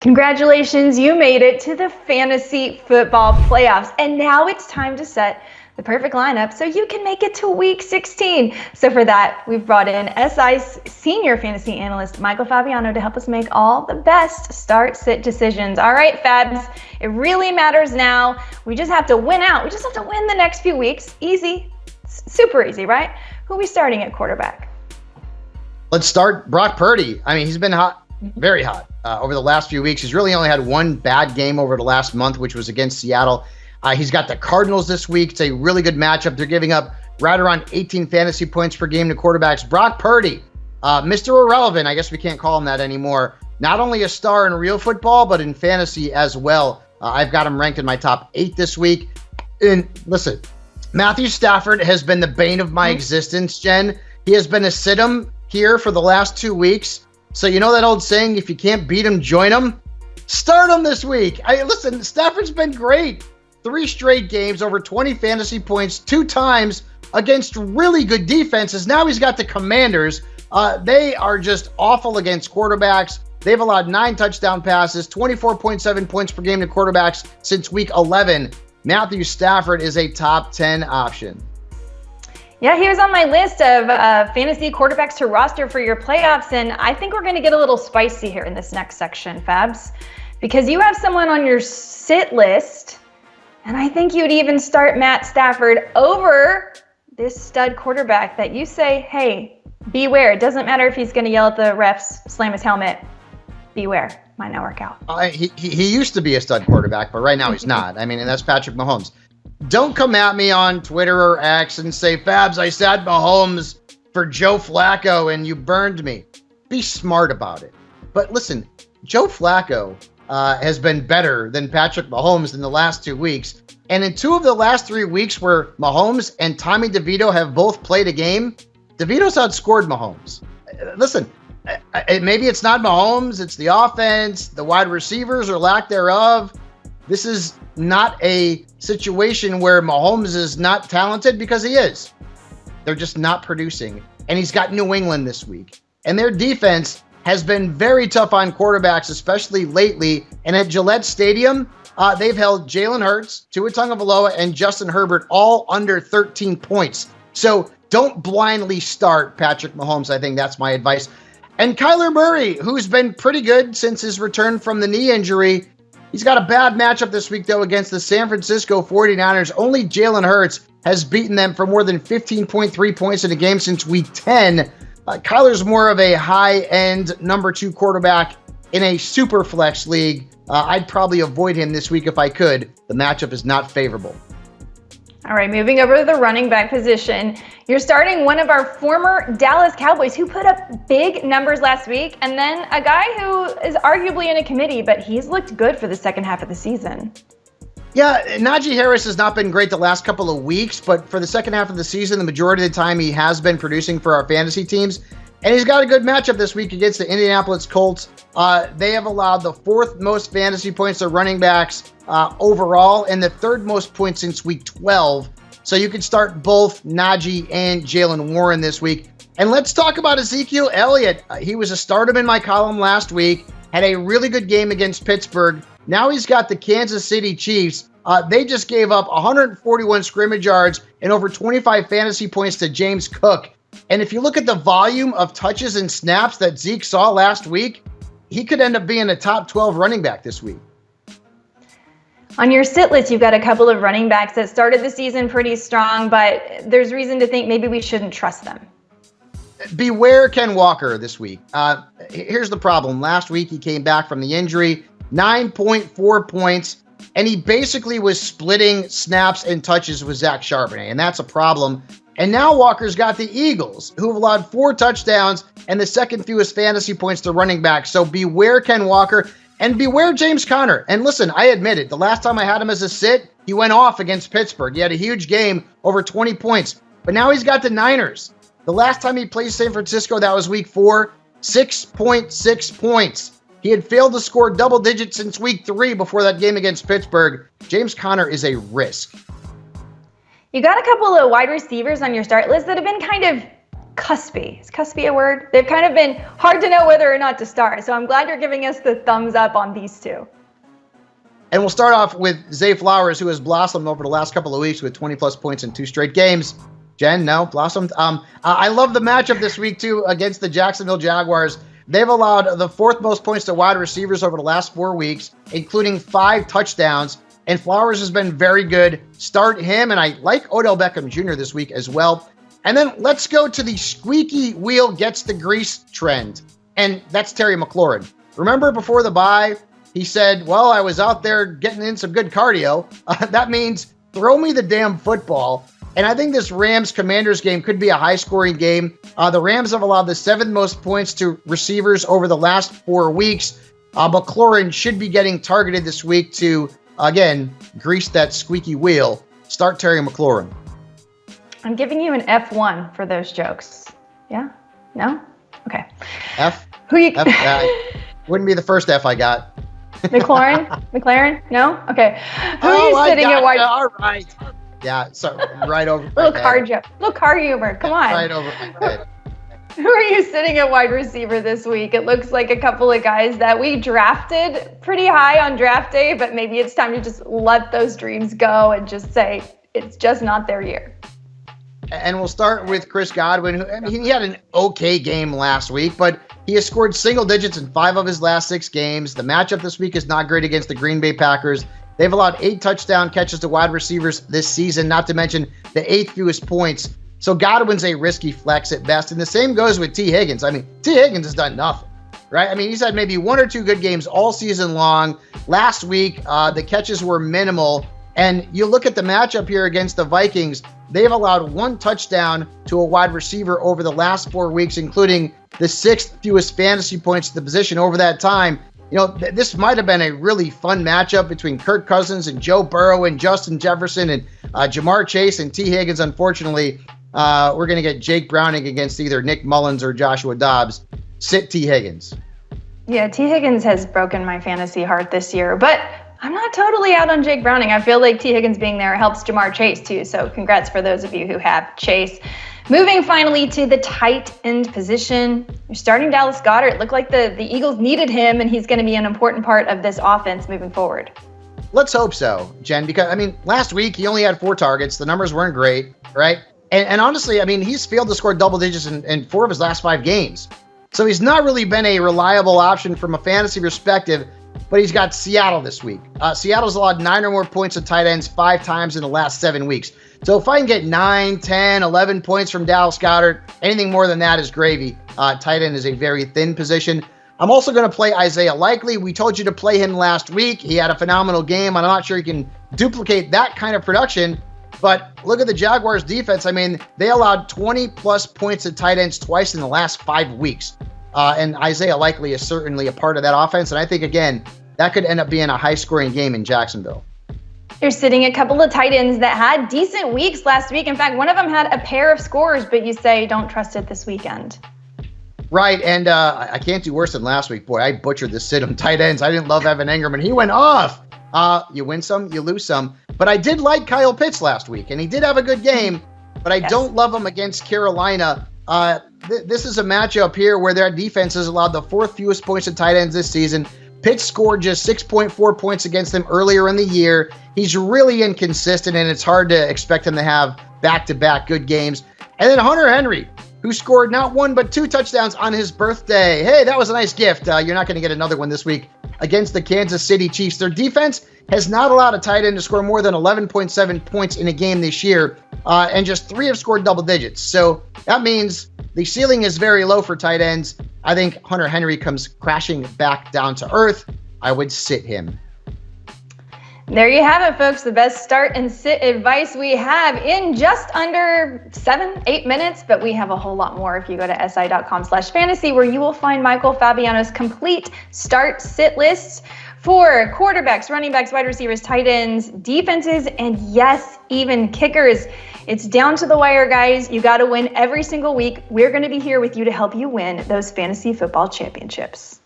Congratulations, you made it to the fantasy football playoffs. And now it's time to set the perfect lineup so you can make it to week 16. So for that, we've brought in SI's senior fantasy analyst, Michael Fabiano, to help us make all the best start-sit decisions. All right, Fabs, it really matters now. We just have to win out. We just have to win the next few weeks. Easy, super easy, right? Who are we starting at quarterback? Let's start Brock Purdy. I mean, he's been hot, very hot over the last few weeks. He's really only had one bad game over the last month, which was against Seattle. He's got the Cardinals this week. It's a really good matchup. They're giving up right around 18 fantasy points per game to quarterbacks. Brock Purdy, Mr. Irrelevant. I guess we can't call him that anymore. Not only a star in real football, but in fantasy as well. I've got him ranked in my top 8 this week. And listen, Matthew Stafford has been the bane of my existence, Jen. He has been a sit-em here for the last 2 weeks. So you know that old saying, if you can't beat him, join him? Start him this week. Listen, Stafford's been great. 3 straight games, over 20 fantasy points, 2 times against really good defenses. Now he's got the Commanders. They are just awful against quarterbacks. They've allowed 9 touchdown passes, 24.7 points per game to quarterbacks since week 11. Matthew Stafford is a top 10 option. Yeah, he was on my list of fantasy quarterbacks to roster for your playoffs, and I think we're going to get a little spicy here in this next section, Fabs, because you have someone on your sit list, and I think you'd even start Matt Stafford over this stud quarterback that you say, hey, beware. It doesn't matter if he's going to yell at the refs, slam his helmet. Beware. Might not work out. He used to be a stud quarterback, but right now he's not. I mean, and that's Patrick Mahomes. Don't come at me on Twitter or X and say, Fabs, I said Mahomes for Joe Flacco and you burned me. Be smart about it. But listen, Joe Flacco has been better than Patrick Mahomes in the last 2 weeks. And in 2 of the last 3 weeks where Mahomes and Tommy DeVito have both played a game, DeVito's outscored Mahomes. Listen, maybe it's not Mahomes, it's the offense, the wide receivers or lack thereof. This is not a situation where Mahomes is not talented, because he is. They're just not producing. And he's got New England this week. And their defense has been very tough on quarterbacks, especially lately. And at Gillette Stadium, they've held Jalen Hurts, Tua Tagovailoa, and Justin Herbert all under 13 points. So don't blindly start Patrick Mahomes. I think that's my advice. And Kyler Murray, who's been pretty good since his return from the knee injury, he's got a bad matchup this week, though, against the San Francisco 49ers. Only Jalen Hurts has beaten them for more than 15.3 points in a game since week 10. Kyler's more of a high-end number 2 quarterback in a super flex league. I'd probably avoid him this week if I could. The matchup is not favorable. All right, moving over to the running back position. You're starting one of our former Dallas Cowboys who put up big numbers last week, and then a guy who is arguably in a committee, but he's looked good for the second half of the season. Yeah, Najee Harris has not been great the last couple of weeks, but for the second half of the season, the majority of the time he has been producing for our fantasy teams. And he's got a good matchup this week against the Indianapolis Colts. They have allowed the 4th most fantasy points to running backs overall and the 3rd most points since week 12. So you can start both Najee and Jalen Warren this week. And let's talk about Ezekiel Elliott. He was a stardom in my column last week, had a really good game against Pittsburgh. Now he's got the Kansas City Chiefs. They just gave up 141 scrimmage yards and over 25 fantasy points to James Cook. And if you look at the volume of touches and snaps that Zeke saw last week, he could end up being a top 12 running back this week. On your sit list, you've got a couple of running backs that started the season pretty strong, but there's reason to think maybe we shouldn't trust them. Beware Ken Walker this week. Here's the problem. Last week, he came back from the injury, 9.4 points, and he basically was splitting snaps and touches with Zach Charbonnet, and that's a problem. And now Walker's got the Eagles, who have allowed 4 touchdowns and the second fewest fantasy points to running back. So beware Ken Walker and beware James Conner. And listen, I admit it. The last time I had him as a sit, he went off against Pittsburgh. He had a huge game, over 20 points. But now he's got the Niners. The last time he played San Francisco, that was week 4, 6.6 points. He had failed to score double digits since week 3 before that game against Pittsburgh. James Conner is a risk. You got a couple of wide receivers on your start list that have been kind of cuspy. Is cuspy a word? They've kind of been hard to know whether or not to start. So I'm glad you're giving us the thumbs up on these two. And we'll start off with Zay Flowers, who has blossomed over the last couple of weeks with 20-plus points in 2 straight games. Jen, no, blossomed. I love the matchup this week, too, against the Jacksonville Jaguars. They've allowed the 4th most points to wide receivers over the last 4 weeks, including 5 touchdowns. And Flowers has been very good. Start him, and I like Odell Beckham Jr. this week as well. And then let's go to the squeaky wheel gets the grease trend, and that's Terry McLaurin. Remember before the bye, he said, well, I was out there getting in some good cardio. That means throw me the damn football. And I think this Rams-Commanders game could be a high-scoring game. The Rams have allowed the 7th most points to receivers over the last 4 weeks. McLaurin should be getting targeted this week to, again, grease that squeaky wheel. Start Terry McLaurin. I'm giving you an F1 for those jokes. Yeah? No? Okay. F? Who you? Wouldn't be the first F I got. McLaren? No? Okay. Who are you sitting at wide? All right. Yeah, so right over little car joke. Little car humor. Come on. Right over my head. Who are you sitting at wide receiver this week? It looks like a couple of guys that we drafted pretty high on draft day, but maybe it's time to just let those dreams go and just say it's just not their year. And we'll start with Chris Godwin. He had an okay game last week, but he has scored single digits in 5 of his last 6 games. The matchup this week is not great against the Green Bay Packers. They've allowed 8 touchdown catches to wide receivers this season, not to mention the 8th fewest points. So Godwin's a risky flex at best. And the same goes with T. Higgins. I mean, T. Higgins has done nothing, right? I mean, he's had maybe 1 or 2 good games all season long. Last week, the catches were minimal. And you look at the matchup here against the Vikings, they've allowed 1 touchdown to a wide receiver over the last 4 weeks, including the 6th fewest fantasy points to the position over that time. You know, this might have been a really fun matchup between Kirk Cousins and Joe Burrow and Justin Jefferson and Jamar Chase and T. Higgins. Unfortunately, we're going to get Jake Browning against either Nick Mullins or Joshua Dobbs. Sit T. Higgins. Yeah, T. Higgins has broken my fantasy heart this year, but I'm not totally out on Jake Browning. I feel like T. Higgins being there helps Jamar Chase too. So congrats for those of you who have Chase. Moving finally to the tight end position. You're starting Dallas Goedert. It looked like the Eagles needed him, and he's going to be an important part of this offense moving forward. Let's hope so, Jen, because, I mean, last week he only had 4 targets. The numbers weren't great, right? And honestly, I mean, he's failed to score double digits in 4 of his last 5 games. So he's not really been a reliable option from a fantasy perspective. But he's got Seattle this week. Seattle's allowed 9 or more points to tight ends 5 times in the last 7 weeks. So if I can get 9, 10, 11 points from Dallas Goedert, anything more than that is gravy. Tight end is a very thin position. I'm also going to play Isaiah Likely. We told you to play him last week. He had a phenomenal game. I'm not sure he can duplicate that kind of production. But look at the Jaguars defense. I mean, they allowed 20-plus points to tight ends twice in the last 5 weeks. And Isaiah Likely is certainly a part of that offense. And I think, again, that could end up being a high-scoring game in Jacksonville. You're sitting a couple of tight ends that had decent weeks last week. In fact, one of them had a pair of scores, but you say don't trust it this weekend. Right, and I can't do worse than last week. Boy, I butchered the sit-em tight ends. I didn't love Evan Ingram, and he went off. You win some, you lose some. But I did like Kyle Pitts last week, and he did have a good game, but I don't love him against Carolina. This is a matchup here where their defense has allowed the 4th fewest points to tight ends this season. Pitts scored just 6.4 points against them earlier in the year. He's really inconsistent, and it's hard to expect him to have back-to-back good games. And then Hunter Henry, who scored not 1 but 2 touchdowns on his birthday. Hey, that was a nice gift. You're not going to get another one this week against the Kansas City Chiefs. Their defense has not allowed a tight end to score more than 11.7 points in a game this year, and just 3 have scored double digits. So that means the ceiling is very low for tight ends. I think Hunter Henry comes crashing back down to earth. I would sit him. There you have it, folks. The best start and sit advice we have in just under 7-8 minutes, but we have a whole lot more if you go to si.com/fantasy, where you will find Michael Fabiano's complete start sit list for quarterbacks, running backs, wide receivers, tight ends, defenses, and yes, even kickers. It's down to the wire, guys. You got to win every single week. We're going to be here with you to help you win those fantasy football championships.